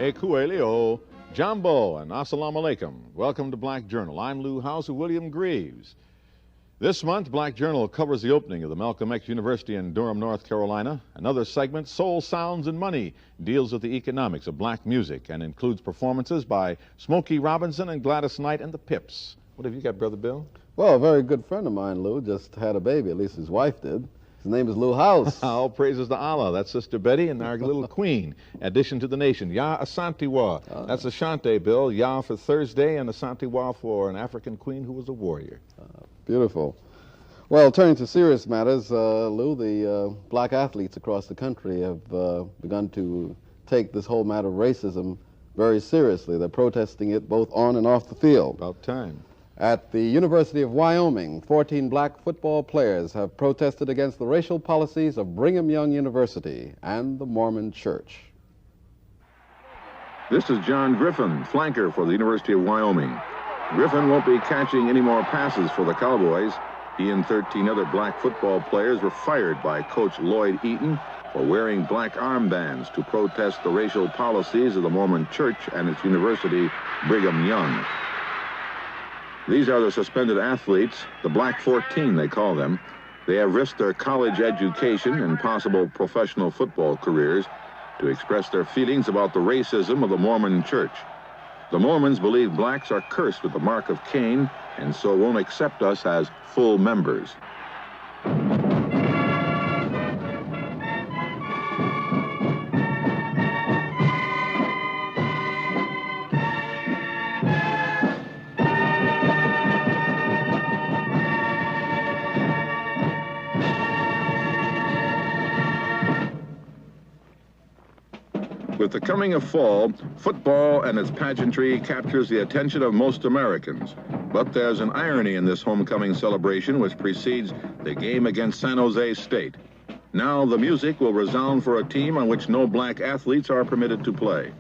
Ekueleo, Jambo, and Assalamu Alaikum. Welcome to Black Journal. I'm Lou House of William Greaves. This month, Black Journal covers the opening of the Malcolm X University in Durham, North Carolina. Another segment, Soul, Sounds, and Money, deals with the economics of black music and includes performances by Smokey Robinson and Gladys Knight and the Pips. What have you got, Brother Bill? Well, a very good friend of mine, Lou, just had a baby, at least his wife did. His name is Lou House. All praises to Allah. That's Sister Betty and our little queen. Addition to the nation. Ya Asantewa. That's Asante, Bill. Ya for Thursday and Asantewa for an African queen who was a warrior. Beautiful. Well, turning to serious matters, Lou, the black athletes across the country have begun to take this whole matter of racism very seriously. They're protesting it both on and off the field. About time. At the University of Wyoming, 14 black football players have protested against the racial policies of Brigham Young University and the Mormon Church. This is John Griffin, flanker for the University of Wyoming. Griffin won't be catching any more passes for the Cowboys. He and 13 other black football players were fired by Coach Lloyd Eaton for wearing black armbands to protest the racial policies of the Mormon Church and its university, Brigham Young. These are the suspended athletes, the Black 14 they call them. They have risked their college education and possible professional football careers to express their feelings about the racism of the Mormon Church. The Mormons believe blacks are cursed with the mark of Cain and so won't accept us as full members. With the coming of fall, football and its pageantry captures the attention of most Americans. But there's an irony in this homecoming celebration which precedes the game against San Jose State. Now the music will resound for a team on which no black athletes are permitted to play.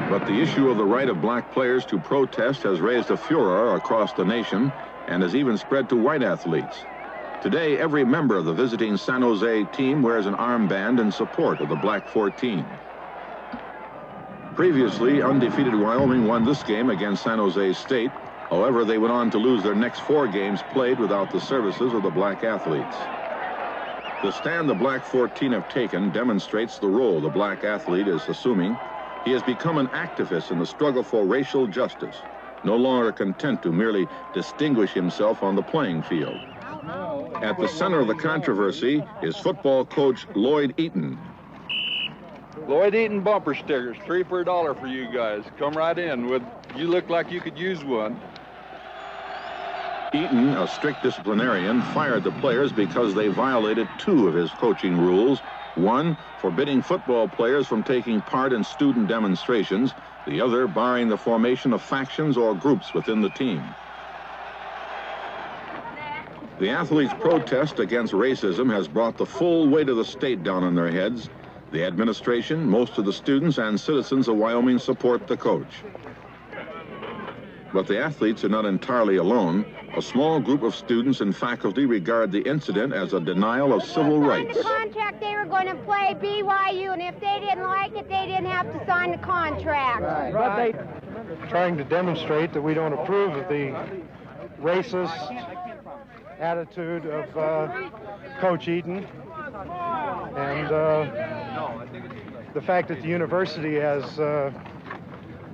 But the issue of the right of black players to protest has raised a furor across the nation and has even spread to white athletes. Today, every member of the visiting San Jose team wears an armband in support of the Black 14. Previously, undefeated Wyoming won this game against San Jose State. However, they went on to lose their next 4 games played without the services of the black athletes. The stand the Black 14 have taken demonstrates the role the black athlete is assuming. He has become an activist in the struggle for racial justice, no longer content to merely distinguish himself on the playing field. At the center of the controversy is football coach Lloyd Eaton. Lloyd Eaton bumper stickers, 3 for $1 for you guys. Come right in. You look like you could use one. Eaton, a strict disciplinarian, fired the players because they violated 2 of his coaching rules. One, forbidding football players from taking part in student demonstrations. The other, barring the formation of factions or groups within the team. The athletes' protest against racism has brought the full weight of the state down on their heads. The administration, most of the students, and citizens of Wyoming support the coach. But the athletes are not entirely alone. A small group of students and faculty regard the incident as a denial of civil rights. The contract, they were going to play BYU, and if they didn't like it, they didn't have to sign the contract. Right. Trying to demonstrate that we don't approve of the racist attitude of Coach Eaton, and the fact that the university has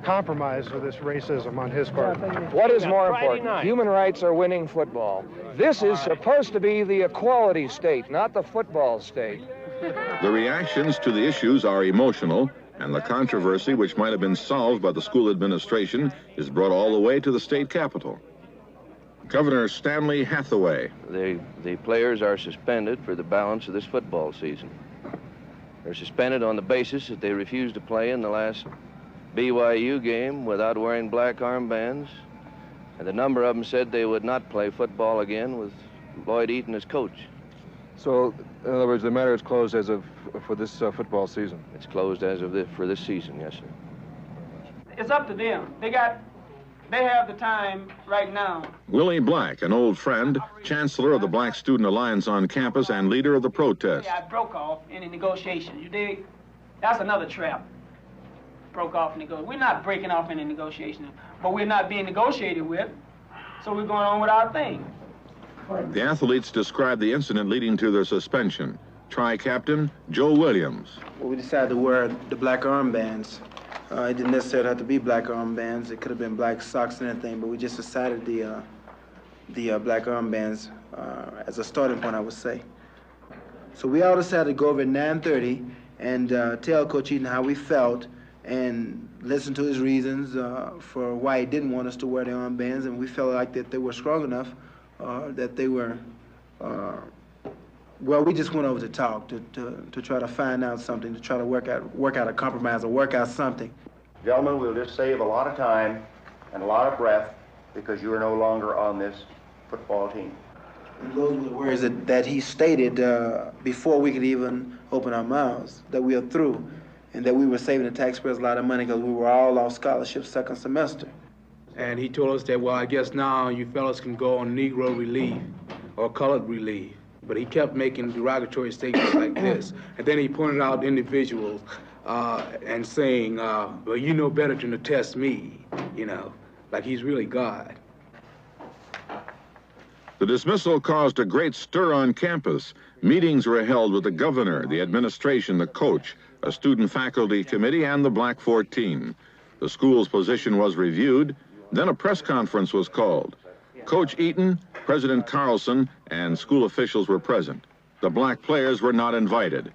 compromised with this racism on his part. What is more important? Human rights are winning football. This is supposed to be the equality state, not the football state. The reactions to the issues are emotional, and the controversy, which might have been solved by the school administration, is brought all the way to the state capitol. Governor Stanley Hathaway. The players are suspended for the balance of this football season. They're suspended on the basis that they refused to play in the last BYU game without wearing black armbands, And a number of them said they would not play football again with Lloyd Eaton as coach. So, in other words, the matter is closed as of for this football season? It's closed as of for this season, yes, sir. It's up to them. They have the time right now. Willie Black, an old friend, chancellor of the Black Student Alliance on campus and leader of the protest. I broke off in a negotiation. You dig? That's another trap. Broke off negotiation. We're not breaking off any negotiation, but we're not being negotiated with, so we're going on with our thing. The athletes described the incident leading to their suspension. Tri-captain Joe Williams. Well, we decided to wear the black armbands. It didn't necessarily have to be black armbands. It could have been black socks and anything, but we just decided the black armbands as a starting point, I would say. So we all decided to go over at 9:30 and tell Coach Eaton how we felt and listen to his reasons for why he didn't want us to wear the armbands, and we felt like that they were strong enough, that they were, well, we just went over to talk, to try to find out something, to try to work out a compromise or work out something. Gentlemen, we'll just save a lot of time and a lot of breath because you are no longer on this football team. And those were the words that he stated before we could even open our mouths, that we are through, and that we were saving the taxpayers a lot of money because we were all off scholarship second semester. And he told us that, well, I guess now you fellas can go on Negro relief or colored relief. But he kept making derogatory statements like this. And then he pointed out individuals and saying, well, you know better than to test me, you know, like he's really God. The dismissal caused a great stir on campus. Meetings were held with the governor, the administration, the coach, a student faculty committee, and the Black 14. The school's position was reviewed. Then a press conference was called. Coach Eaton, President Carlson, and school officials were present. The black players were not invited.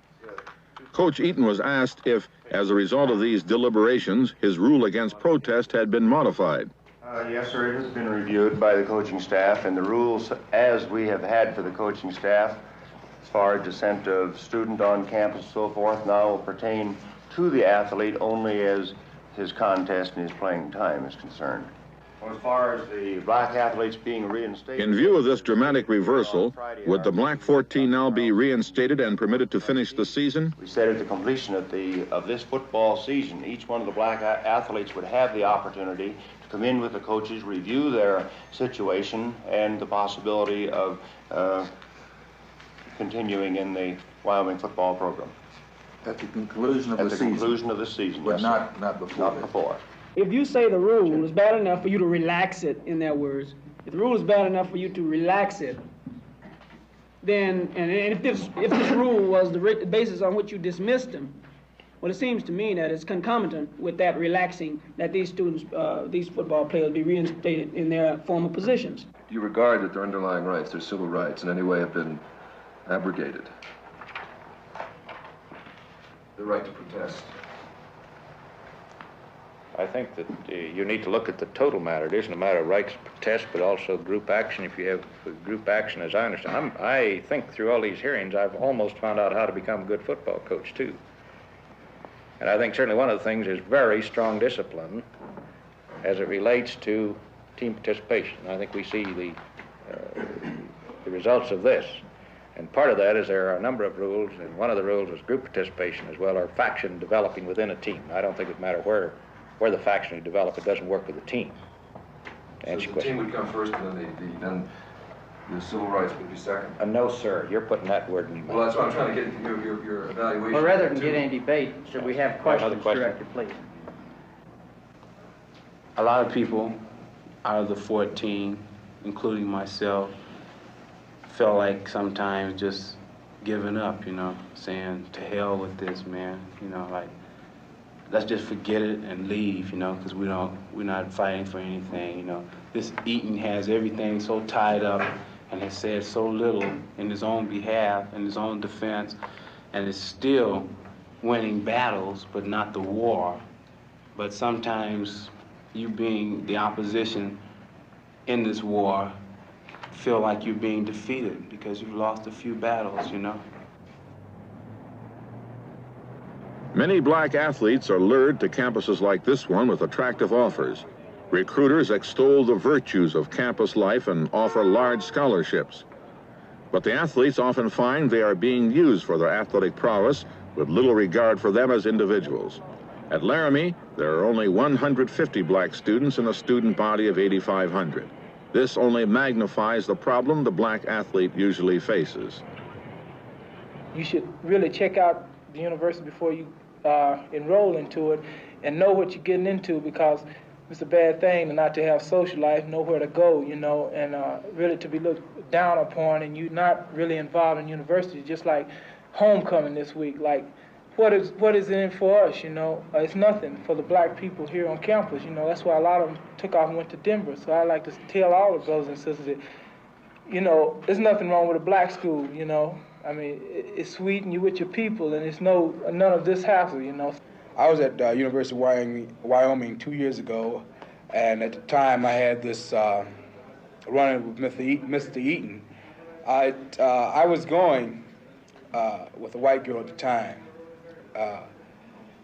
Coach Eaton was asked if, as a result of these deliberations, his rule against protest had been modified. Yes, sir, it has been reviewed by the coaching staff, and the rules as we have had for the coaching staff, as far as dissent of student on campus and so forth, now will pertain to the athlete only as his contest and his playing time is concerned. As far as the black athletes being reinstated... In view of this dramatic reversal, would the Black 14 now be reinstated and permitted to finish the season? We said at the completion of this football season, each one of the black athletes would have the opportunity to come in with the coaches, review their situation, and the possibility of continuing in the Wyoming football program. At the conclusion of the season? At the conclusion of the season, but yes, not before. Not before. If you say the rule is bad enough for you to relax it, in their words, if the rule is bad enough for you to relax it, then, and if this rule was the basis on which you dismissed them, well, it seems to me that it's concomitant with that relaxing, that these students, these football players be reinstated in their former positions. Do you regard that their underlying rights, their civil rights, in any way have been abrogated? The right to protest. I think that you need to look at the total matter. It isn't a matter of rights to protest, but also group action. If you have group action, as I understand, I think through all these hearings, I've almost found out how to become a good football coach, too. And I think certainly one of the things is very strong discipline as it relates to team participation. I think we see the results of this. And part of that is there are a number of rules, and one of the rules is group participation as well, or faction developing within a team. I don't think it matters where the faction is developed, it doesn't work with the team. So the team would come first, and then the civil rights would be second? No, sir. You're putting that word in your mouth. Well, that's what I'm trying to get your evaluation. Well, rather than get any debate, should we have questions directed, please? A lot of people out of the 14, including myself, felt like sometimes just giving up, you know, saying, to hell with this, man, you know, like, let's just forget it and leave, you know, because we're not fighting for anything, you know. This Eaton has everything so tied up and has said so little in his own behalf, in his own defense, and is still winning battles, but not the war. But sometimes you being the opposition in this war feel like you're being defeated because you've lost a few battles, you know. Many black athletes are lured to campuses like this one with attractive offers. Recruiters extol the virtues of campus life and offer large scholarships. But the athletes often find they are being used for their athletic prowess with little regard for them as individuals. At Laramie, there are only 150 black students in a student body of 8,500. This only magnifies the problem the black athlete usually faces. You should really check out the university before you enroll into it and know what you're getting into, because it's a bad thing not to have social life, nowhere to go, you know, and really to be looked down upon and you're not really involved in university, just like homecoming this week. Like, what is it in for us, you know? It's nothing for the black people here on campus, you know. That's why a lot of them took off and went to Denver. So I like to tell all the brothers and sisters that, you know, there's nothing wrong with a black school, you know. I mean, it's sweet and you're with your people and it's none of this hassle, you know. I was at University of Wyoming 2 years ago, and at the time I had this running with Mr. Eaton. I was going with a white girl at the time,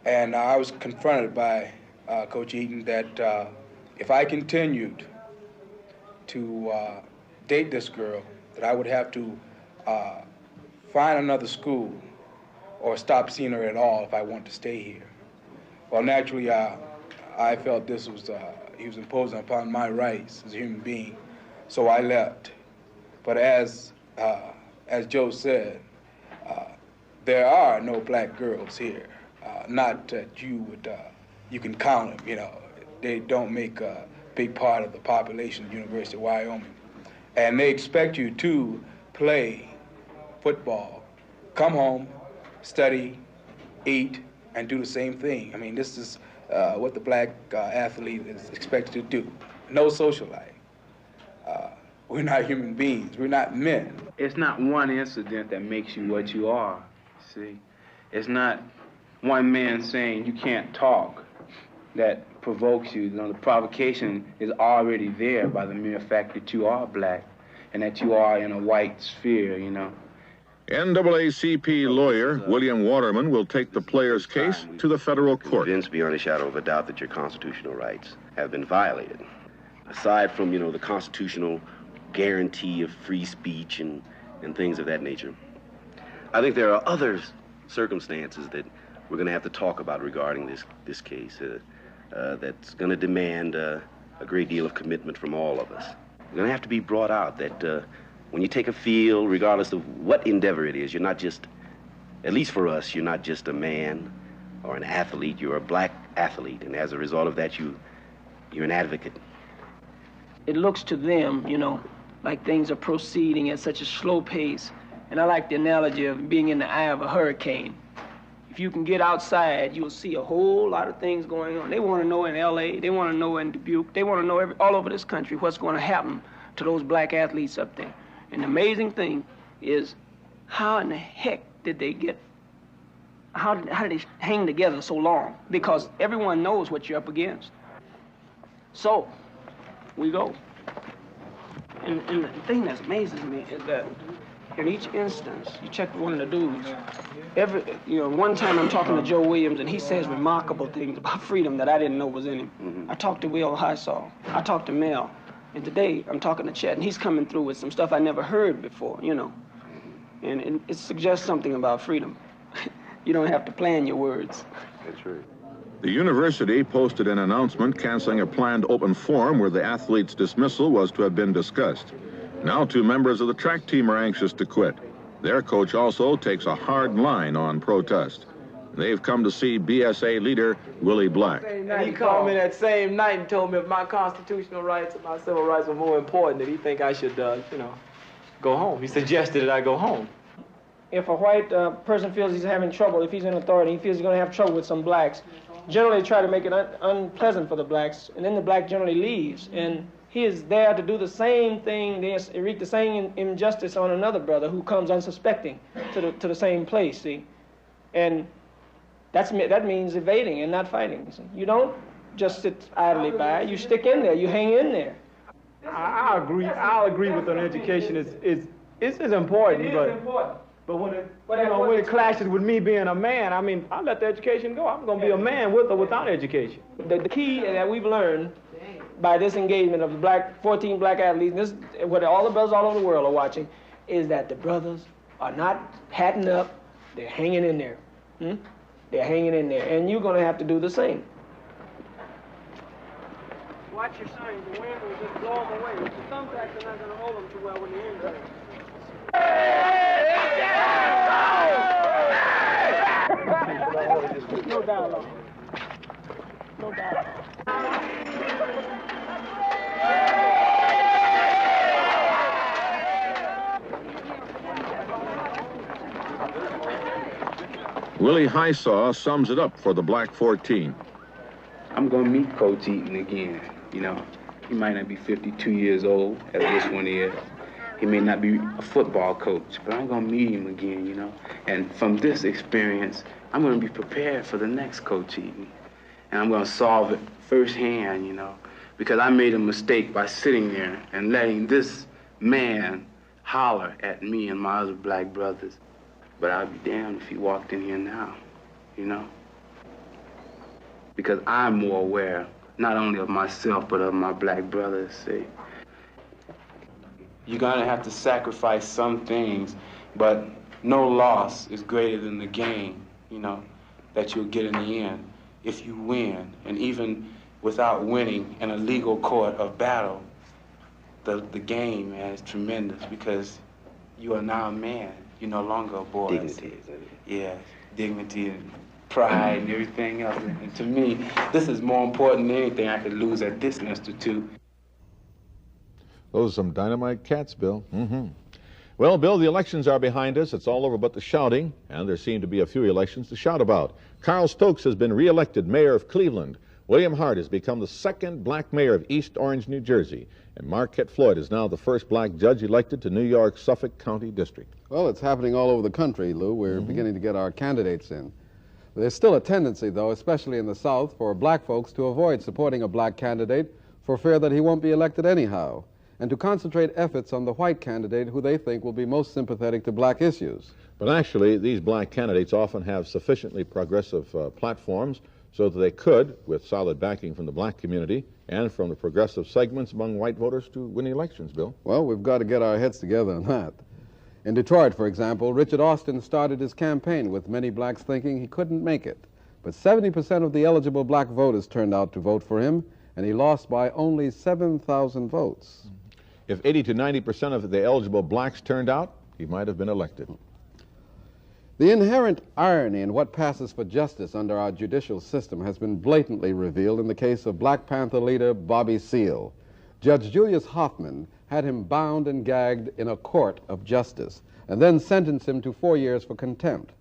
and I was confronted by Coach Eaton that if I continued to date this girl, that I would have to find another school or stop seeing her at all if I want to stay here. Well, naturally, I felt this was, he was imposing upon my rights as a human being, so I left. But as Joe said, there are no black girls here. Not that you can count them, you know. They don't make a big part of the population of the University of Wyoming. And they expect you to play football, come home, study, eat, and do the same thing. I mean, this is what the black athlete is expected to do. No social life. We're not human beings. We're not men. It's not one incident that makes you what you are, see? It's not one man saying you can't talk that provokes you. You know, the provocation is already there by the mere fact that you are black and that you are in a white sphere, you know. NAACP lawyer William Waterman will take the player's case to the federal court. Convinced beyond a shadow of a doubt that your constitutional rights have been violated. Aside from, you know, the constitutional guarantee of free speech and things of that nature, I think there are other circumstances that we're going to have to talk about regarding this case that's going to demand a great deal of commitment from all of us. We're going to have to be brought out that when you take a field, regardless of what endeavor it is, you're not just, at least for us, you're not just a man or an athlete, you're a black athlete, and as a result of that, you're an advocate. It looks to them, you know, like things are proceeding at such a slow pace. And I like the analogy of being in the eye of a hurricane. If you can get outside, you'll see a whole lot of things going on. They want to know in LA, they want to know in Dubuque, they want to know all over this country what's going to happen to those black athletes up there. And the amazing thing is, how in the heck did they get, how did they hang together so long? Because everyone knows what you're up against. So, we go. And the thing that amazes me is that in each instance, you check with one of the dudes. One time I'm talking to Joe Williams, and he says remarkable things about freedom that I didn't know was in him. Mm-hmm. I talked to Will Highsaw. I talked to Mel. And today, I'm talking to Chet, and he's coming through with some stuff I never heard before, you know. And it suggests something about freedom. You don't have to plan your words. That's right. The university posted an announcement canceling a planned open forum where the athlete's dismissal was to have been discussed. Now 2 members of the track team are anxious to quit. Their coach also takes a hard line on protest. They've come to see BSA leader Willie Black. And he called me that same night and told me if my constitutional rights and my civil rights were more important, that he think I should, go home. He suggested that I go home. If a white person feels he's having trouble, if he's in authority, he feels he's going to have trouble with some blacks, generally try to make it unpleasant for the blacks, and then the black generally leaves. And he is there to do the same thing, wreak the same injustice on another brother who comes unsuspecting to the same place, see? And that means evading and not fighting. See? You don't just sit idly by. You stick in there. You hang in there. I agree. I'll agree with an education is important, But when it clashes with me being a man, I mean, I'll let the education go. I'm going to be a man with or without education. The key that we've learned by this engagement of the 14 black athletes, this, what all the brothers all over the world are watching, is that the brothers are not hatting up, they're hanging in there. They're hanging in there, and you're going to have to do the same. Watch your signs. The wind will just blow them away. With the thumbtacks, they're not going to hold them too well when the end comes. No dialogue. No dialogue. Willie Highsaw sums it up for the Black 14. I'm going to meet Coach Eaton again. You know, he might not be 52 years old, as this one is. He may not be a football coach, but I'm going to meet him again, you know. And from this experience, I'm going to be prepared for the next Coach Eaton. And I'm going to solve it firsthand, you know, because I made a mistake by sitting there and letting this man holler at me and my other black brothers. But I'd be damned if he walked in here now, you know. Because I'm more aware, not only of myself, but of my black brothers, see. You're gonna have to sacrifice some things, but no loss is greater than the gain, you know, that you'll get in the end if you win. And even without winning in a legal court of battle, the game, man, is tremendous because you are now a man. You're no longer a boy. Dignity. Yeah, dignity and pride and everything else. And to me, this is more important than anything I could lose at this institute. Those are some dynamite cats, Bill. Well, Bill, the elections are behind us. It's all over but the shouting, and there seem to be a few elections to shout about. Carl Stokes has been re-elected mayor of Cleveland. William Hart has become the second black mayor of East Orange, New Jersey. And Marquette Floyd is now the first black judge elected to New York's Suffolk County District. Well, it's happening all over the country, Lou. We're beginning to get our candidates in. There's still a tendency, though, especially in the South, for black folks to avoid supporting a black candidate for fear that he won't be elected anyhow, and to concentrate efforts on the white candidate who they think will be most sympathetic to black issues. But actually, these black candidates often have sufficiently progressive platforms so that they could, with solid backing from the black community and from the progressive segments among white voters, to win elections, Bill. Well, we've got to get our heads together on that. In Detroit, for example, Richard Austin started his campaign with many blacks thinking he couldn't make it. But 70% of the eligible black voters turned out to vote for him, and he lost by only 7,000 votes. If 80 to 90% of the eligible blacks turned out, he might have been elected. The inherent irony in what passes for justice under our judicial system has been blatantly revealed in the case of Black Panther leader Bobby Seale. Judge Julius Hoffman had him bound and gagged in a court of justice and then sentenced him to 4 years for contempt.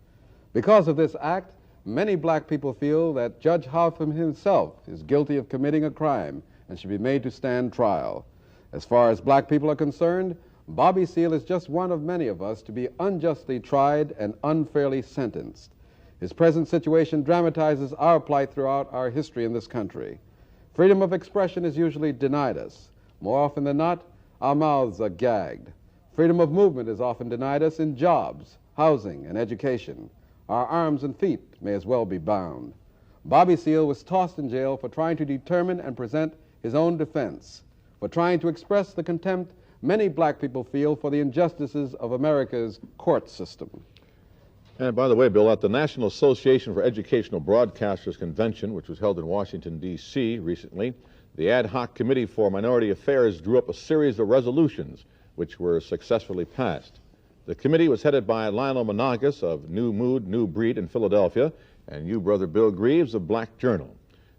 Because of this act, many black people feel that Judge Hoffman himself is guilty of committing a crime and should be made to stand trial. As far as black people are concerned, Bobby Seale is just one of many of us to be unjustly tried and unfairly sentenced. His present situation dramatizes our plight throughout our history in this country. Freedom of expression is usually denied us. More often than not, our mouths are gagged. Freedom of movement is often denied us in jobs, housing, and education. Our arms and feet may as well be bound. Bobby Seale was tossed in jail for trying to determine and present his own defense, for trying to express the contempt many black people feel for the injustices of America's court system. And by the way, Bill, at the National Association for Educational Broadcasters Convention, which was held in Washington, D.C. recently, the Ad Hoc Committee for Minority Affairs drew up a series of resolutions which were successfully passed. The committee was headed by Lionel Monagas of New Mood, New Breed in Philadelphia, and you, Brother Bill Greaves of Black Journal.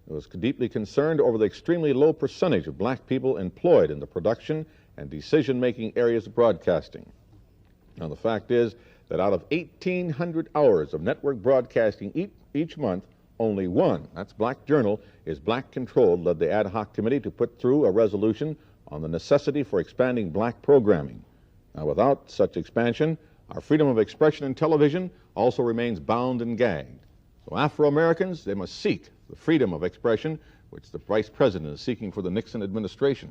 It was deeply concerned over the extremely low percentage of black people employed in the production and decision-making areas of broadcasting. Now, the fact is that out of 1,800 hours of network broadcasting each month, only one, that's Black Journal, is black-controlled, led the ad hoc committee to put through a resolution on the necessity for expanding black programming. Now, without such expansion, our freedom of expression in television also remains bound and gagged. So Afro-Americans, they must seek the freedom of expression, which the Vice President is seeking for the Nixon administration.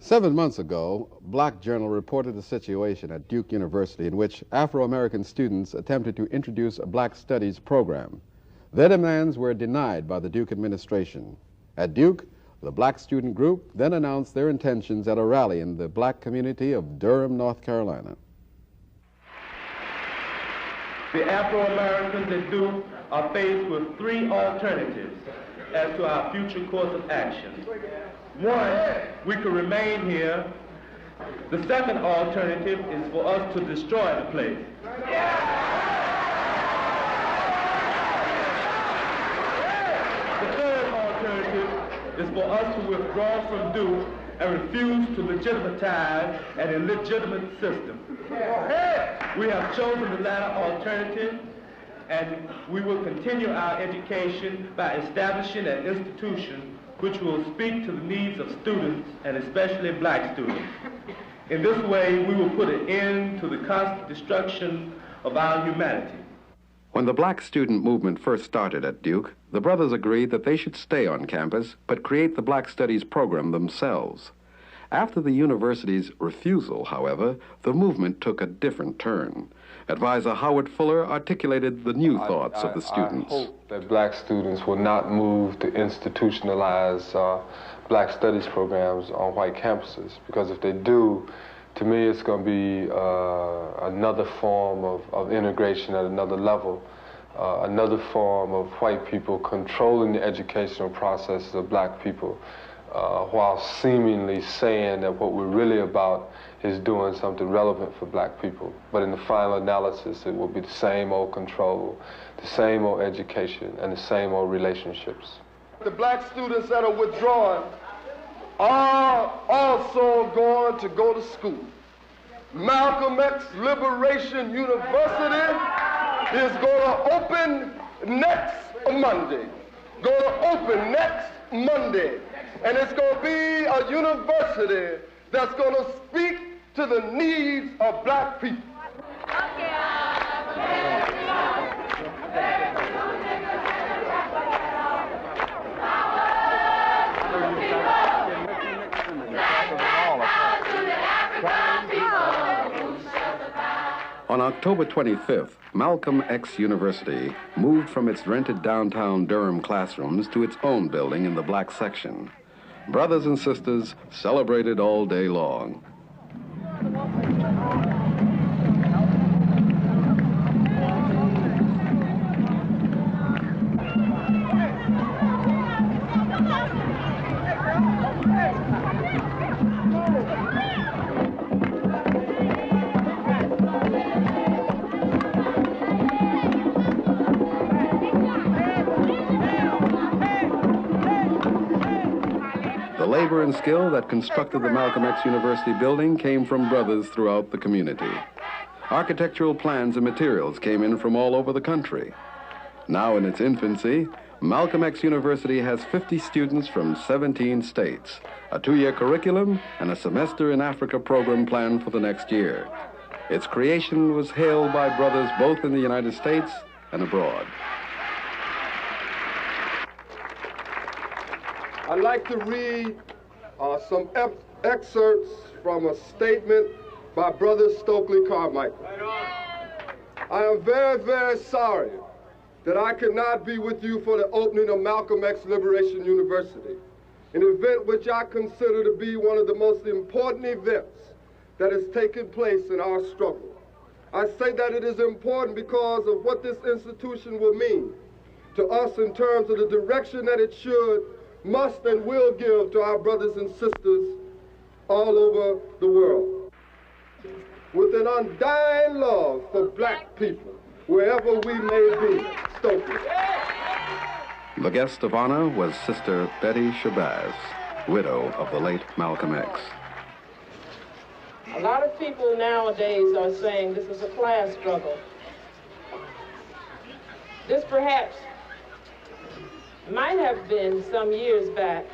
7 months ago, Black Journal reported a situation at Duke University in which Afro-American students attempted to introduce a Black Studies program. Their demands were denied by the Duke administration. At Duke, the Black student group then announced their intentions at a rally in the Black community of Durham, North Carolina. The Afro-Americans at Duke are faced with three alternatives as to our future course of action. One, we could remain here. The second alternative is for us to destroy the place. The third alternative is for us to withdraw from Duke and refuse to legitimatize an illegitimate system. We have chosen the latter alternative, and we will continue our education by establishing an institution which will speak to the needs of students, and especially Black students. In this way, we will put an end to the constant destruction of our humanity. When the Black student movement first started at Duke, the brothers agreed that they should stay on campus, but create the Black Studies program themselves. After the university's refusal, however, the movement took a different turn. Advisor Howard Fuller articulated the new thoughts of the students. I hope that Black students will not move to institutionalize Black Studies programs on white campuses, because if they do, to me it's going to be another form of integration at another level, another form of white people controlling the educational processes of Black people, while seemingly saying that what we're really about is doing something relevant for Black people. But in the final analysis, it will be the same old control, the same old education, and the same old relationships. The Black students that are withdrawing are also going to go to school. Malcolm X Liberation University is going to open next Monday. Going to open next Monday. And it's going to be a university that's going to speak to the needs of Black people. On October 25th, Malcolm X University moved from its rented downtown Durham classrooms to its own building in the Black section. Brothers and sisters celebrated all day long. The labor and skill that constructed the Malcolm X University building came from brothers throughout the community. Architectural plans and materials came in from all over the country. Now in its infancy, Malcolm X University has 50 students from 17 states, a 2-year curriculum, and a semester in Africa program planned for the next year. Its creation was hailed by brothers both in the United States and abroad. I'd like to read some excerpts from a statement by Brother Stokely Carmichael. I am very, very sorry that I could not be with you for the opening of Malcolm X Liberation University, an event which I consider to be one of the most important events that has taken place in our struggle. I say that it is important because of what this institution will mean to us in terms of the direction that it should, must, and will give to our brothers and sisters all over the world. With an undying love for Black people, wherever we may be, Stokely. The guest of honor was Sister Betty Shabazz, widow of the late Malcolm X. A lot of people nowadays are saying this is a class struggle. This perhaps might have been some years back.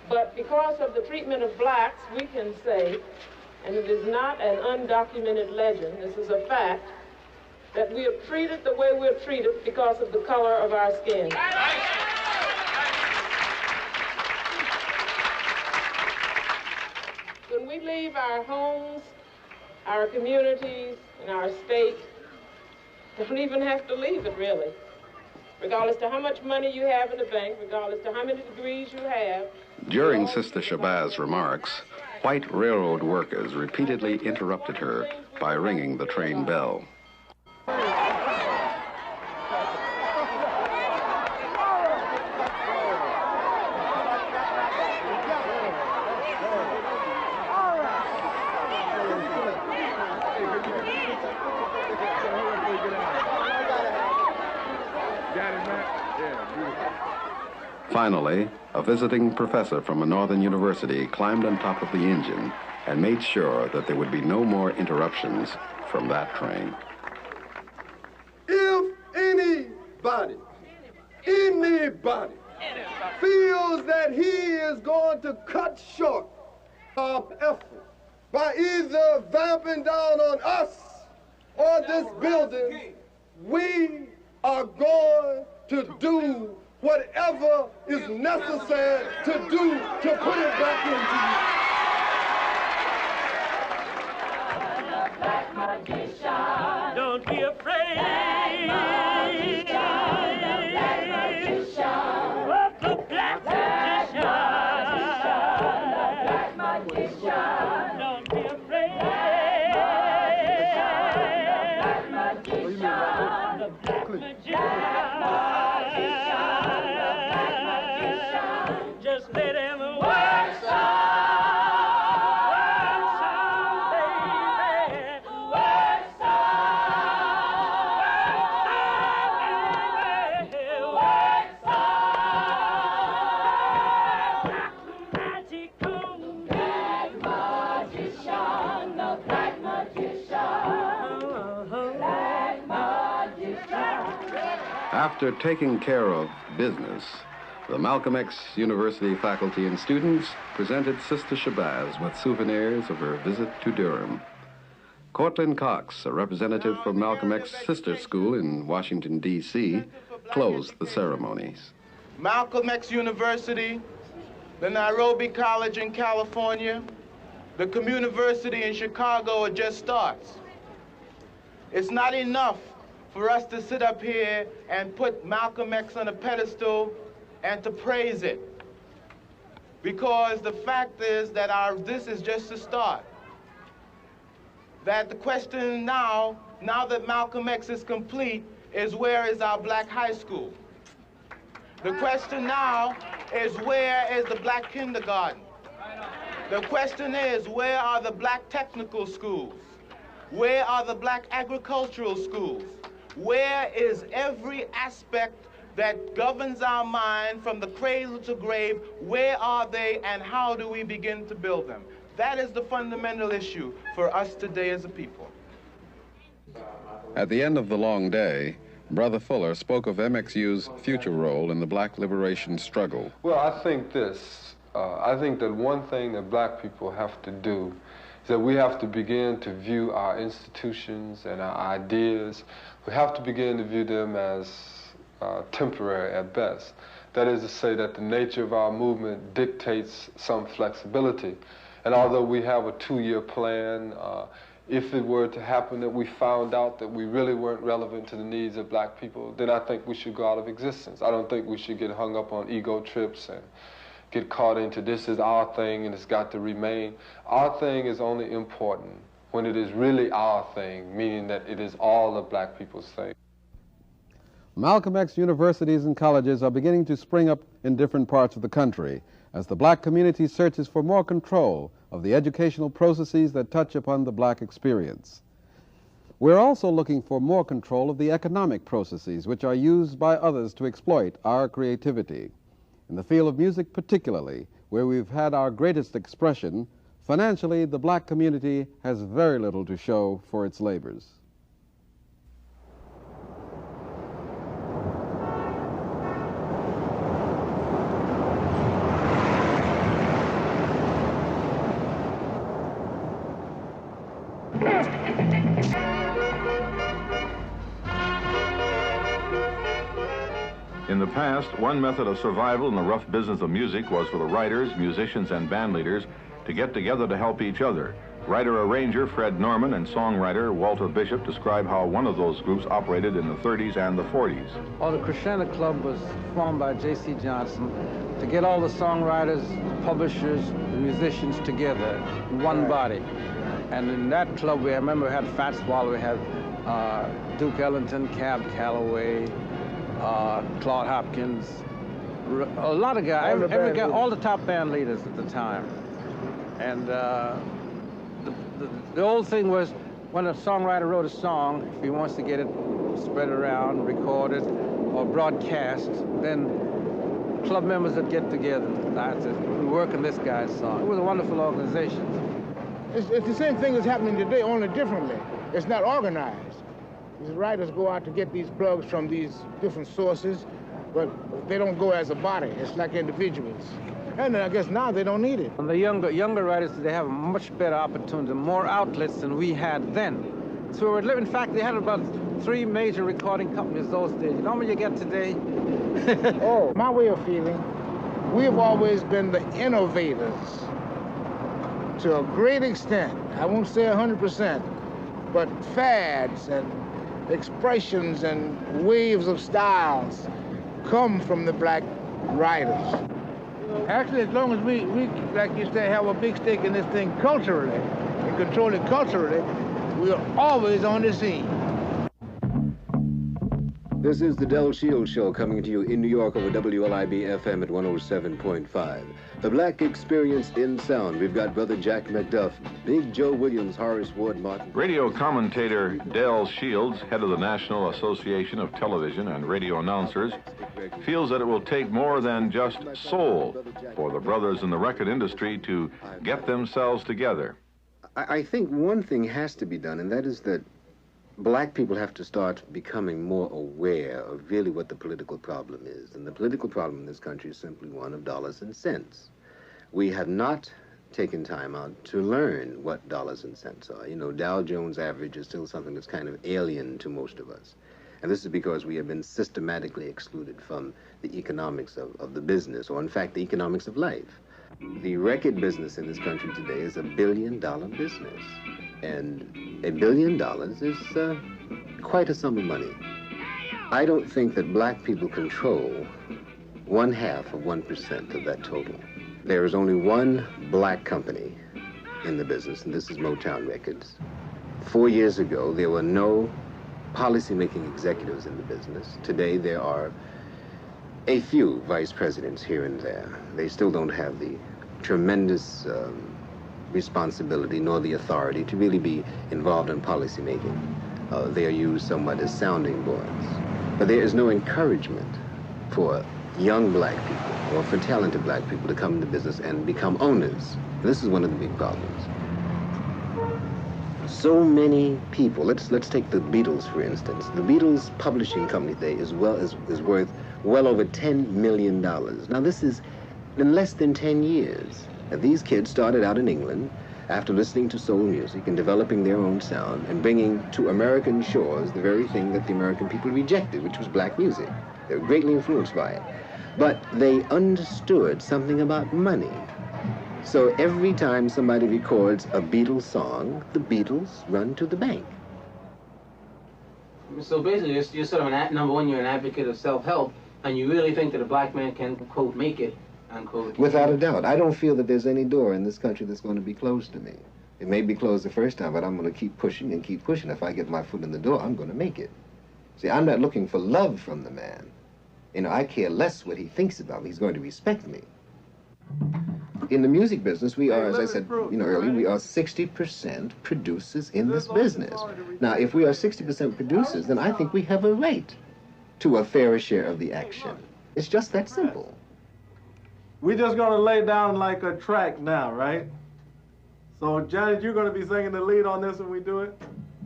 But because of the treatment of Blacks, we can say, and it is not an undocumented legend, this is a fact, that we are treated the way we're treated because of the color of our skin. When we leave our homes, our communities, and our state, don't even have to leave it, really. Regardless to how much money you have in the bank, regardless to how many degrees you have. During Sister Shabazz's remarks, white railroad workers repeatedly interrupted her by ringing the train bell. Finally, a visiting professor from a northern university climbed on top of the engine and made sure that there would be no more interruptions from that train. If anybody feels that he is going to cut short our effort by either vamping down on us or this building, we are going to do whatever is necessary to do to put it back into you. Don't be afraid. The black magician. Don't be afraid. The black magician. Just let him work some. After taking care of business, the Malcolm X University faculty and students presented Sister Shabazz with souvenirs of her visit to Durham. Cortland Cox, a representative from Malcolm X Sister School in Washington, D.C., closed the ceremonies. Malcolm X University, the Nairobi College in California, the Communiversity in Chicago, it just starts. It's not enough for us to sit up here and put Malcolm X on a pedestal and to praise it. Because the fact is that this is just a start. That the question now that Malcolm X is complete, is where is our black high school? The question now is where is the black kindergarten? The question is where are the black technical schools? Where are the black agricultural schools? Where is every aspect that governs our mind from the cradle to grave? Where are they and how do we begin to build them? That is the fundamental issue for us today as a people. At the end of the long day, Brother Fuller spoke of MXU's future role in the black liberation struggle. Well, I think this. I think that one thing that black people have to do is that we have to begin to view our institutions and our ideas. We have to begin to view them as temporary at best. That is to say that the nature of our movement dictates some flexibility. And although we have a 2-year plan, if it were to happen that we found out that we really weren't relevant to the needs of black people, then I think we should go out of existence. I don't think we should get hung up on ego trips and get caught into this is our thing and it's got to remain. Our thing is only important when it is really our thing, meaning that it is all of black people's thing. Malcolm X universities and colleges are beginning to spring up in different parts of the country as the black community searches for more control of the educational processes that touch upon the black experience. We're also looking for more control of the economic processes which are used by others to exploit our creativity. In the field of music particularly, where we've had our greatest expression, financially the black community has very little to show for its labors. In the past, one method of survival in the rough business of music was for the writers, musicians, and band leaders to get together to help each other. Writer-arranger Fred Norman and songwriter Walter Bishop describe how one of those groups operated in the 30s and the 40s. Oh, the Crescendo Club was formed by J.C. Johnson to get all the songwriters, publishers, and musicians together in one body. And in that club, I remember we had Fats Waller, we had Duke Ellington, Cab Calloway, Claude Hopkins, a lot of guys, every guy, all the top band leaders at the time. And the old thing was, when a songwriter wrote a song, if he wants to get it spread around, recorded, or broadcast, then club members would get together. That's it. We work on this guy's song. It was a wonderful organization. It's the same thing that's happening today, only differently. It's not organized. These writers go out to get these plugs from these different sources, but they don't go as a body. It's like individuals. And I guess now they don't need it. And the younger writers, they have a much better opportunity, more outlets than we had then. So we're living, in fact, they had about 3 major recording companies those days. You know how many you get today? Oh, my way of feeling, we have always been the innovators to a great extent. I won't say 100%, but fads and expressions and waves of styles come from the black writers. Actually, as long as we, like you say, have a big stake in this thing culturally and control it culturally, we are always on the scene. This is the Del Shields Show coming to you in New York over WLIB FM at 107.5. The Black Experience in Sound. We've got Brother Jack McDuff, Big Joe Williams, Horace Ward Martin. Radio commentator Del Shields, head of the National Association of Television and Radio Announcers, feels that it will take more than just soul for the brothers in the record industry to get themselves together. I think one thing has to be done, and that is that black people have to start becoming more aware of really what the political problem is. And the political problem in this country is simply one of dollars and cents. We have not taken time out to learn what dollars and cents are. You know, Dow Jones average is still something that's kind of alien to most of us. And this is because we have been systematically excluded from the economics of the business, or in fact, the economics of life. The record business in this country today is $1 billion business. And $1 billion is quite a sum of money. I don't think that black people control 0.5% of that total. There is only one black company in the business, and this is Motown Records. 4 years ago, there were no policy-making executives in the business. Today, there are a few vice presidents here and there. They still don't have the tremendous responsibility nor the authority to really be involved in policy making. They are used somewhat as sounding boards. But there is no encouragement for young black people or for talented black people to come into business and become owners. This is one of the big problems. So many people, let's take the Beatles for instance. The Beatles publishing company today is worth well over $10 million. Now this is in less than 10 years. These kids started out in England after listening to soul music and developing their own sound and bringing to American shores the very thing that the American people rejected, which was black music. They were greatly influenced by it. But they understood something about money. So every time somebody records a Beatles song, the Beatles run to the bank. So basically, you're sort of number one, you're an advocate of self-help, and you really think that a black man can, quote, make it, unquote. Without a doubt. I don't feel that there's any door in this country that's going to be closed to me. It may be closed the first time, but I'm going to keep pushing and keep pushing. If I get my foot in the door, I'm going to make it. See, I'm not looking for love from the man. You know, I care less what he thinks about me. He's going to respect me. In the music business, we are, as I said, earlier, we are 60% producers in this business. Now, if we are 60% producers, then I think we have a right to a fairer share of the action. It's just that simple. We're just going to lay down like a track now, right? So, Janet, you're going to be singing the lead on this when we do it?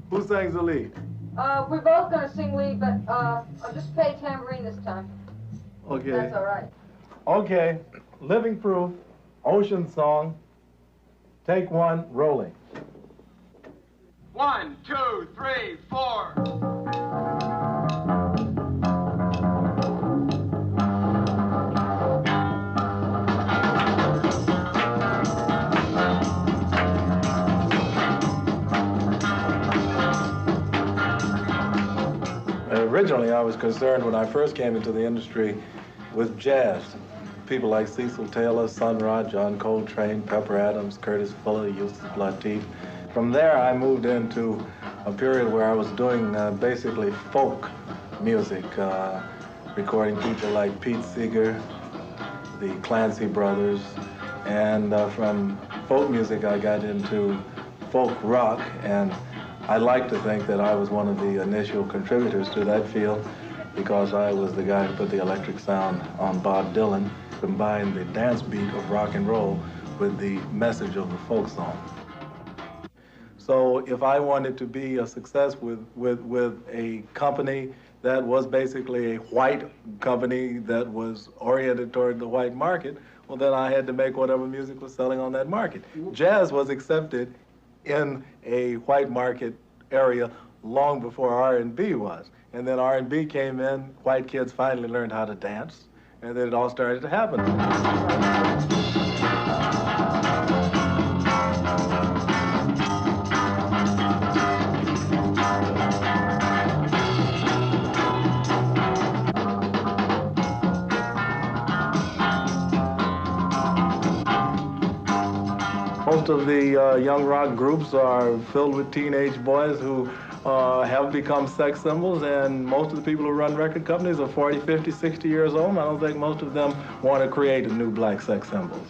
Who sings the lead? We're both going to sing lead, but I'll just play tambourine this time. Okay. That's all right. Okay. Living Proof, Ocean Song, take one, rolling. 1, 2, 3, 4. originally I was concerned when I first came into the industry with jazz. People like Cecil Taylor, Sun Ra, John Coltrane, Pepper Adams, Curtis Fuller, Yusuf Lateef. From there, I moved into a period where I was doing basically folk music, recording people like Pete Seeger, the Clancy Brothers, and from folk music I got into folk rock, and I like to think that I was one of the initial contributors to that field because I was the guy who put the electric sound on Bob Dylan, combined the dance beat of rock and roll with the message of the folk song. So if I wanted to be a success with a company that was basically a white company that was oriented toward the white market, well, then I had to make whatever music was selling on that market. Jazz was accepted in a white market area long before R&B was. And then R&B came in, white kids finally learned how to dance, and then it all started to happen. Most of the young rock groups are filled with teenage boys who have become sex symbols, and most of the people who run record companies are 40, 50, 60 years old. I don't think most of them want to create a new black sex symbols.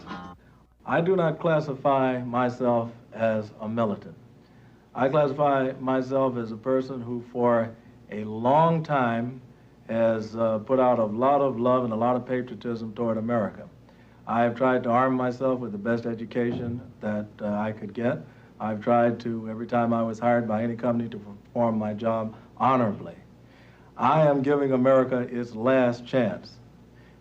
I do not classify myself as a militant. I classify myself as a person who for a long time has put out a lot of love and a lot of patriotism toward America. I have tried to arm myself with the best education that I could get. I've tried to, every time I was hired by any company, to perform my job honorably. I am giving America its last chance.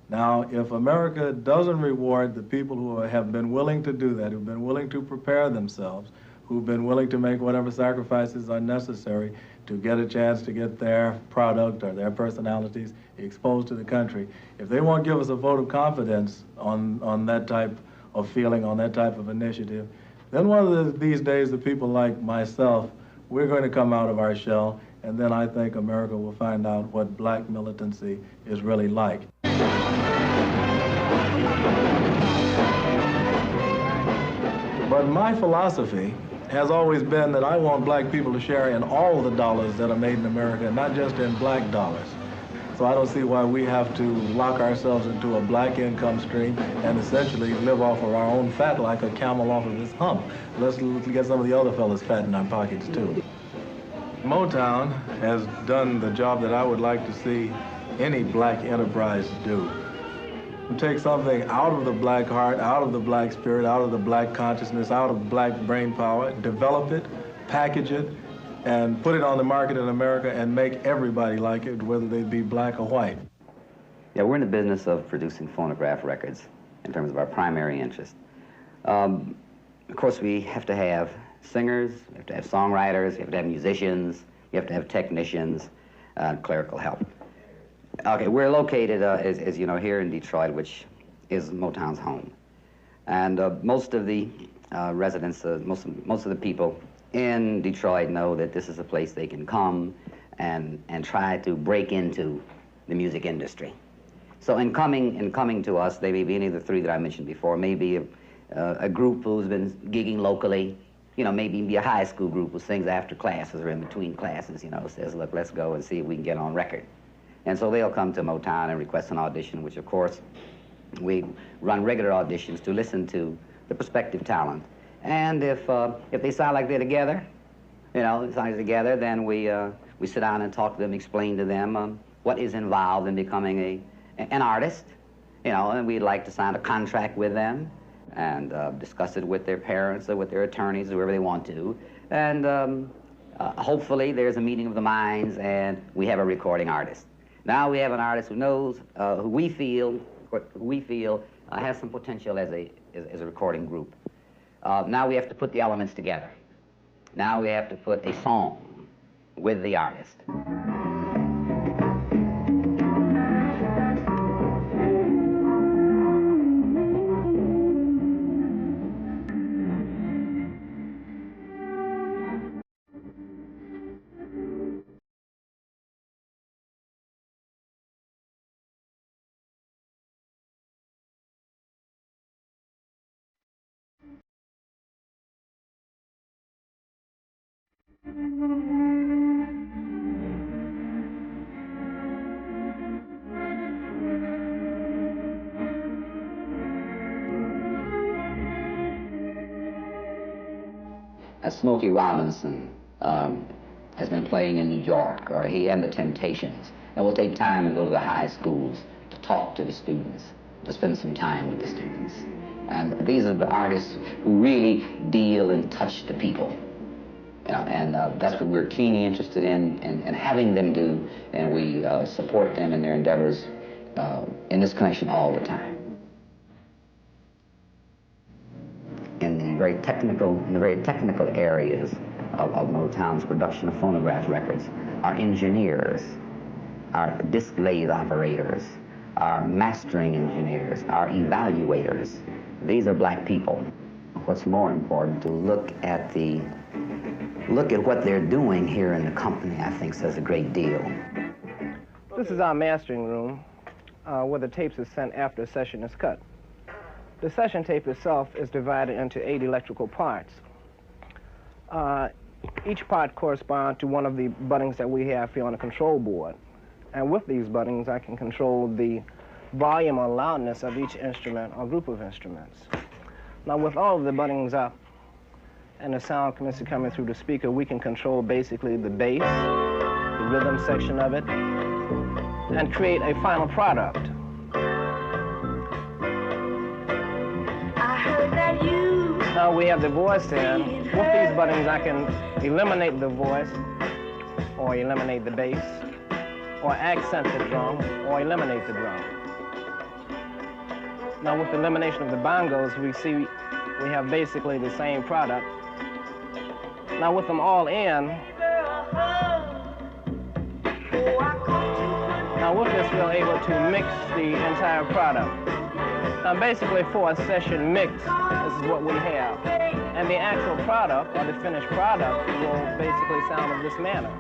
Now, if America doesn't reward the people who have been willing to do that, who've been willing to prepare themselves, who've been willing to make whatever sacrifices are necessary to get a chance to get their product or their personalities exposed to the country, if they won't give us a vote of confidence on that type of feeling, on that type of initiative, then one of these days the people like myself, we're going to come out of our shell, and then I think America will find out what black militancy is really like. But my philosophy has always been that I want black people to share in all the dollars that are made in America, not just in black dollars. So I don't see why we have to lock ourselves into a black income stream and essentially live off of our own fat like a camel off of his hump. Let's get some of the other fellas fat in our pockets too. Motown has done the job that I would like to see any black enterprise do. Take something out of the black heart, out of the black spirit, out of the black consciousness, out of black brain power, develop it, package it, and put it on the market in America and make everybody like it, whether they be black or white. Yeah, we're in the business of producing phonograph records in terms of our primary interest. Of course, we have to have singers, we have to have songwriters, we have to have musicians, you have to have technicians, clerical help. Okay, we're located, as you know, here in Detroit, which is Motown's home. And most of the residents, most of the people in Detroit know that this is a place they can come and try to break into the music industry. So in coming to us, they may be any of the three that I mentioned before, maybe a group who's been gigging locally, you know, maybe be a high school group who sings after classes or in between classes, you know, says, look, let's go and see if we can get on record. And so they'll come to Motown and request an audition, which of course we run regular auditions to listen to the prospective talent. And if they sound like they're together, you know, sound together, then we sit down and talk to them, explain to them what is involved in becoming an artist, you know, and we'd like to sign a contract with them and discuss it with their parents or with their attorneys, whoever they want to. And hopefully there's a meeting of the minds and we have a recording artist. Now we have an artist who knows, who we feel has some potential as a recording group. Now we have to put the elements together. Now we have to put a song with the artist. Smokey Robinson has been playing in New York, or he and the Temptations, and will take time and go to the high schools to talk to the students, to spend some time with the students. And these are the artists who really deal and touch the people. You know, and that's what we're keenly interested in having them do, and we support them in their endeavors in this connection all the time. In the very technical areas of Motown's production of phonograph records, our engineers, our disc lathe operators, our mastering engineers, our evaluators, these are black people. What's more important, to look at what they're doing here in the company, I think says a great deal. This is our mastering room, where the tapes are sent after a session is cut. The session tape itself is divided into 8 electrical parts. Each part corresponds to one of the buttons that we have here on the control board. And with these buttons, I can control the volume or loudness of each instrument or group of instruments. Now, with all of the buttons up and the sound coming through the speaker, we can control basically the bass, the rhythm section of it, and create a final product. Now we have the voice in. With these buttons, I can eliminate the voice, or eliminate the bass, or accent the drum, or eliminate the drum. Now with the elimination of the bongos, we have basically the same product. Now with them all in, now with this we're able to mix the entire product. Now basically for a session mix, this is what we have. And the actual product, or the finished product, will basically sound in this manner.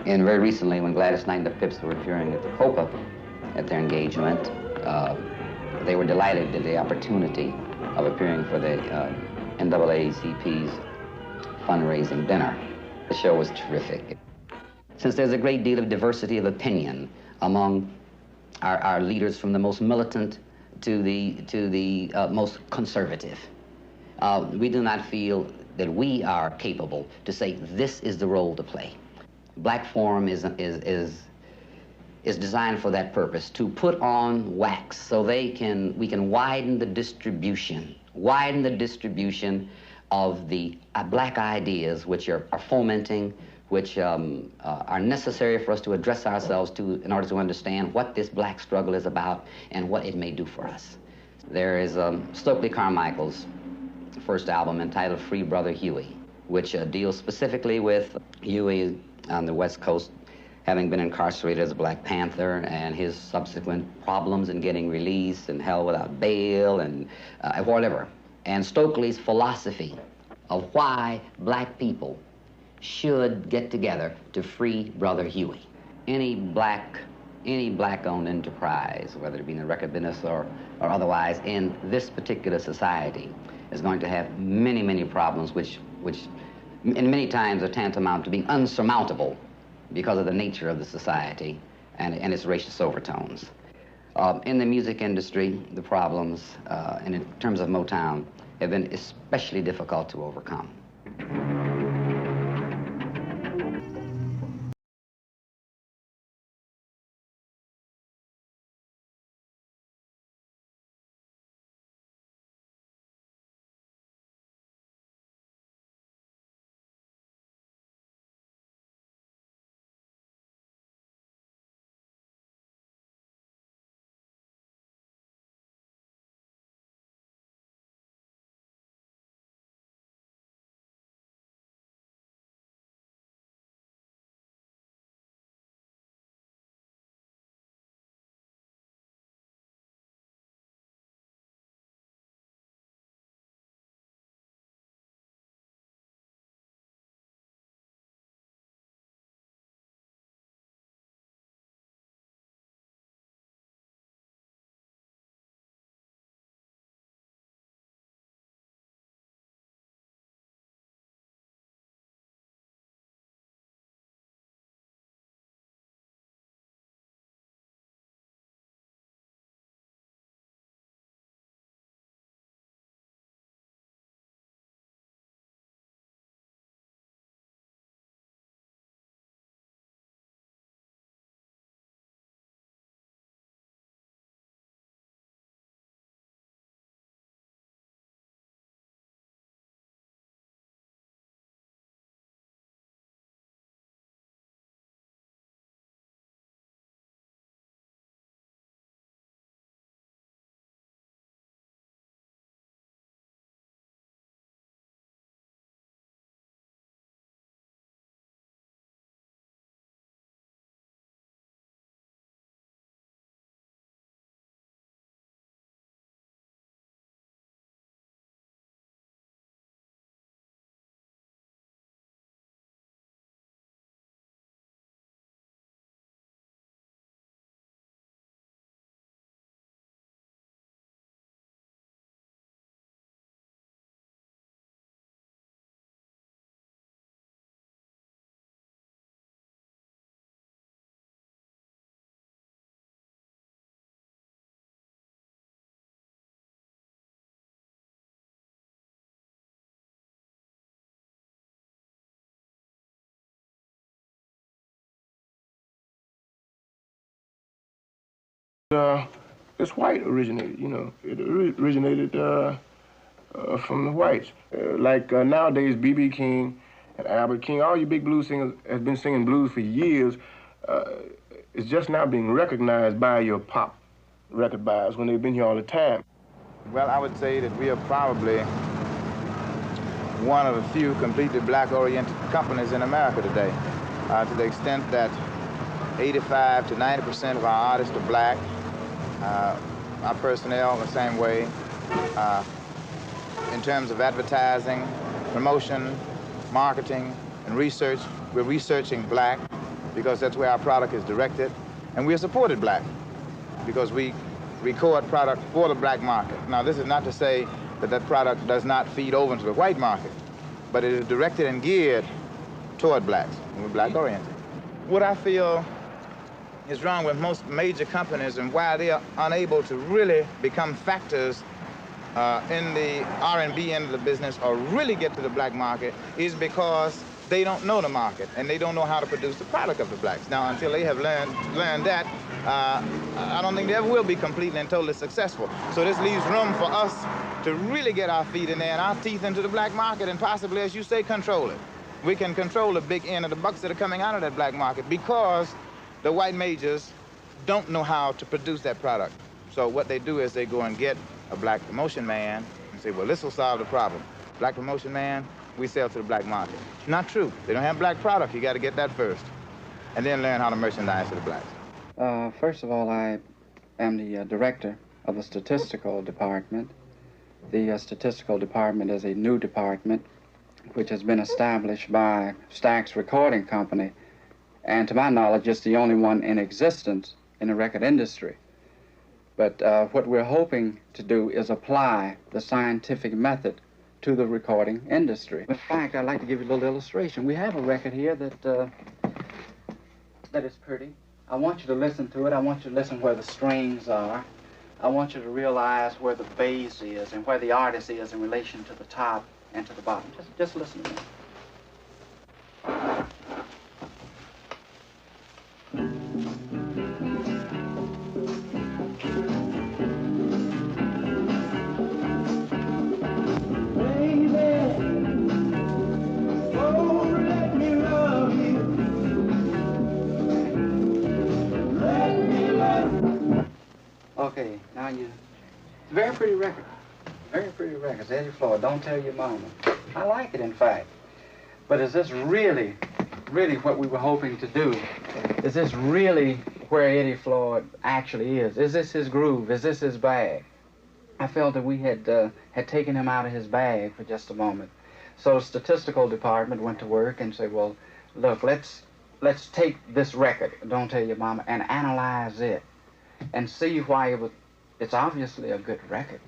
And very recently, when Gladys Knight and the Pips were appearing at the Copa at their engagement, they were delighted at the opportunity of appearing for the NAACP's fundraising dinner. The show was terrific. Since there's a great deal of diversity of opinion among our leaders, from the most militant to the most conservative, we do not feel that we are capable to say this is the role to play. Black Forum is designed for that purpose, to put on wax so we can widen the distribution of the black ideas which are fomenting, which are necessary for us to address ourselves to in order to understand what this black struggle is about and what it may do for us. There is Stokely Carmichael's first album entitled Free Brother Huey, which deals specifically with Huey on the West Coast, having been incarcerated as a Black Panther, and his subsequent problems in getting released and held without bail and whatever. And Stokely's philosophy of why black people should get together to free Brother Huey. Any black-owned enterprise, whether it be in the record business or otherwise, in this particular society, is going to have many, many problems which in many times are tantamount to being unsurmountable because of the nature of the society and its racist overtones. In the music industry, the problems, and in terms of Motown, have been especially difficult to overcome. It's white originated, you know. It originated from the whites. Nowadays, B.B. King and Albert King, all you big blues singers have been singing blues for years. It's just now being recognized by your pop record buyers when they've been here all the time. Well, I would say that we are probably one of the few completely black-oriented companies in America today, to the extent that 85 to 90% of our artists are black. Our personnel the same way. In terms of advertising, promotion, marketing, and research, we're researching black because that's where our product is directed. And we're supported black because we record product for the black market. Now, this is not to say that that product does not feed over into the white market, but it is directed and geared toward blacks, and we're black-oriented. What I feel is wrong with most major companies and why they are unable to really become factors in the R&B end of the business or really get to the black market is because they don't know the market and they don't know how to produce the product of the blacks. Now, until they have learned that, I don't think they ever will be completely and totally successful. So this leaves room for us to really get our feet in there and our teeth into the black market and possibly, as you say, control it. We can control the big end of the bucks that are coming out of that black market because the white majors don't know how to produce that product. So what they do is they go and get a black promotion man and say, well, this will solve the problem. Black promotion man, we sell to the black market. Not true. They don't have black product. You got to get that first. And then learn how to merchandise to the blacks. First of all, I am the director of the statistical department. The statistical department is a new department which has been established by Stax Recording Company, and to my knowledge, it's the only one in existence in the record industry. But what we're hoping to do is apply the scientific method to the recording industry. In fact, I'd like to give you a little illustration. We have a record here that is pretty. I want you to listen to it. I want you to listen where the strings are. I want you to realize where the bass is and where the artist is in relation to the top and to the bottom. Just listen to me. Okay, now it's a very pretty record. Very pretty record. It's Eddie Floyd, Don't Tell Your Mama. I like it, in fact. But is this really what we were hoping to do? Is this really where Eddie Floyd actually is? Is this his groove? Is this his bag? I felt that we had taken him out of his bag for just a moment. So the statistical department went to work and said, well, look, let's take this record, Don't Tell Your Mama, and analyze it and see why it's obviously a good record.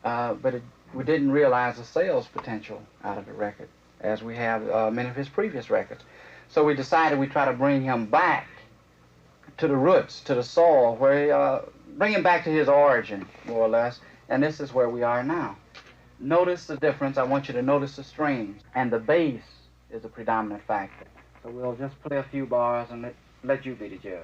But we didn't realize the sales potential out of the record, as we have many of his previous records. So we decided we'd try to bring him back to the roots, to the soil, bring him back to his origin, more or less, and this is where we are now. Notice the difference. I want you to notice the strings, and the bass is a predominant factor. So we'll just play a few bars and let you be the judge.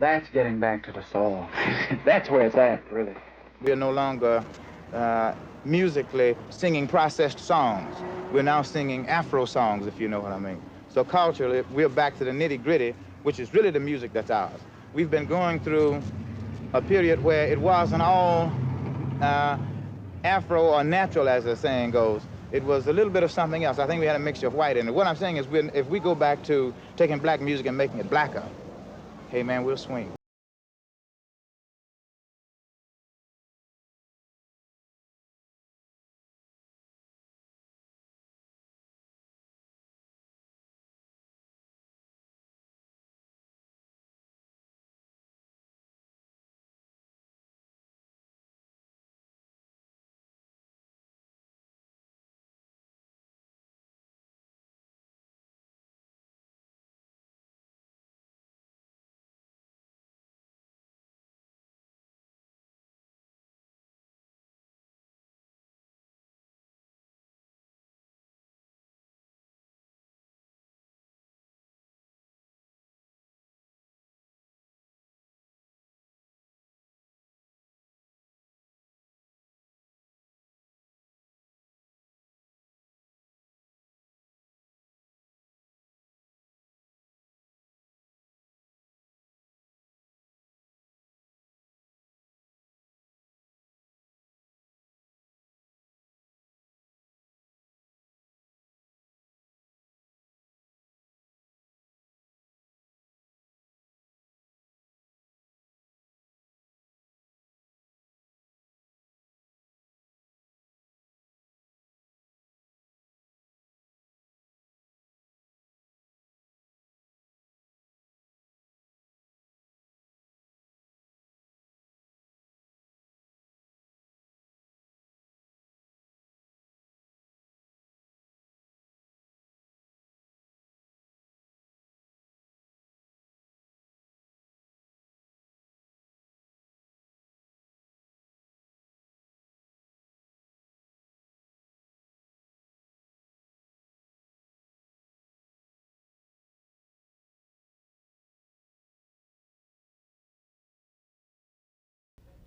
That's getting back to the soul. That's where it's at, really. We are no longer musically singing processed songs. We're now singing Afro songs, if you know what I mean. So culturally, we're back to the nitty-gritty, which is really the music that's ours. We've been going through a period where it wasn't all Afro or natural, as the saying goes. It was a little bit of something else. I think we had a mixture of white in it. What I'm saying is, if we go back to taking black music and making it blacker, hey man, we'll swing.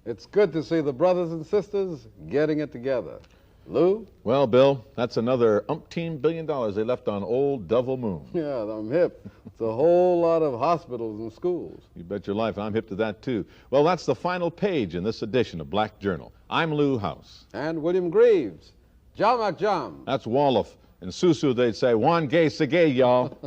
It's good to see the brothers and sisters getting it together. Lou? Well, Bill, that's another umpteen $1 billion they left on old Devil Moon. Yeah, I'm hip. It's a whole lot of hospitals and schools. You bet your life I'm hip to that, too. Well, that's the final page in this edition of Black Journal. I'm Lou House. And William Greaves. Jamak Jam. That's Wolof. In Susu, they'd say, "One gay sagay, y'all."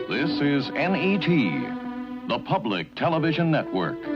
This is NET, the Public Television Network.